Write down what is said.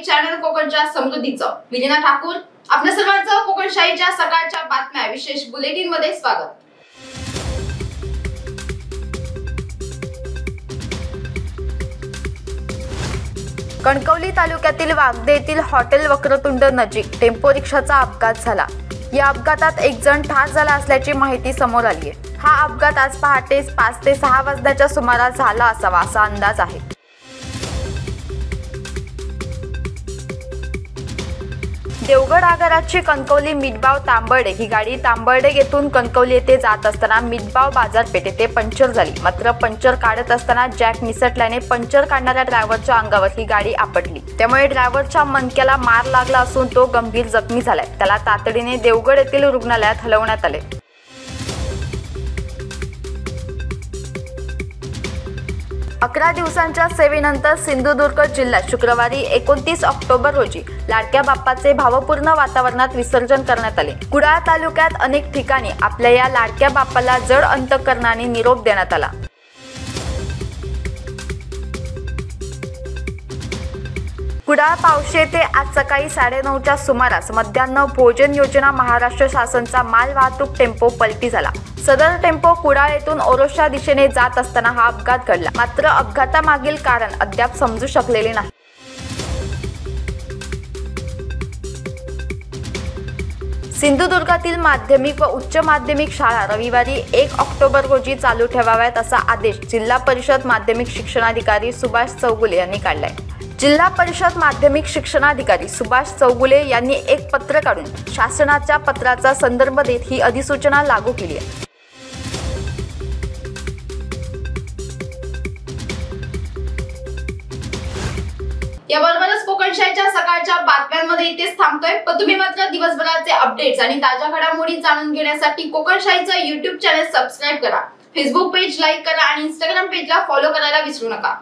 Channel कोकणच्या समृद्धीचं विलीना ठाकूर आपल्या सर्वांचं कोकणशाहीच्या सकाळच्या बातम्या विशेष बुलेटिन मध्ये स्वागत। कणकवली तालुक्यातील वागदे येथील हॉटेल वक्रतुंड नजीक टेम्पो रिक्षाचा अपघात झाला। या अपघातात एक जण ठार झाला असल्याची माहिती समोर आली आहे। हा अपघात आज पहाटे 5 ते 6 वाजण्याच्या सुमारास झाला असावा असा अंदाज आहे। देवगड आगाराची कणकवली मिठबाव तांबर्डे ही गाडी तांबर्डे येथून कणकवली येथे जात असताना मिठबाव बाजारपेठ येथे पंक्चर झाली। मात्र पंक्चर काढत असताना जॅक निसटल्याने पंक्चर काढणाऱ्या ड्रायव्हरच्या अंगावर ही गाडी आपटली। त्यामुळे ड्रायव्हरच्या मणक्याला मार लागला असून तो गंभीर जखमी झालाय। त्याला तातडीने देवगड येथील रुग्णालयात हलवण्यात आले। 11 दिवसांच्या सेवेनंतर सिंधुदुर्ग जिल्ह्यात शुक्रवारी 29 ऑक्टोबर रोजी लाडक्या बाप्पाचे भावपूर्ण वातावरणात विसर्जन करण्यात आले। कुडाळ तालुक्यात अनेक ठिकाणी आपल्या या लाडक्या बाप्पाला जड अंतःकरणाने निरोप देण्यात आला। कुडाळ पावशी येथे आज सकाळी 9:30च्या सुमारास मध्यान्ह भोजन योजना महाराष्ट्र शासनचा मालवाहतूक टेम्पो पलटी झाला। सदर टेम्पो कुडाळ येथून ओरोशा दिशेने जात असताना हा अपघात घडला। मात्र अपघातामागील कारण अद्याप समजू शकलेले नाही। सिंधुदुर्गातील माध्यमिक व उच्च माध्यमिक शाळा रविवारी 1 ऑक्टोबर रोजी चालू ठेवाव्यात असा आदेश जिल्हा परिषद माध्यमिक शिक्षणाधिकारी सुभाष चौगुले यांनी काढलाय। जिल्हा परिषद माध्यमिक शिक्षणाधिकारी सुभाष चौगुले यांनी एक पत्र काढून शासनाच्या पत्राचा संदर्भ देत ही अधिसूचना लागू केली आहे। याबरोबरच कोकणशाहीच्या सकाळच्या बातम्यांमध्ये इथेच थांबतोय। पण तुम्ही मात्र दिवसभराचे अपडेट्स आणि ताज्या घडामोडी जाणून घेण्यासाठी कोकणशाहीचं YouTube चॅनल सबस्क्राइब करा, फेसबुक पेज लाईक करा आणि Instagram पेजला फॉलो करायला विसरू नका।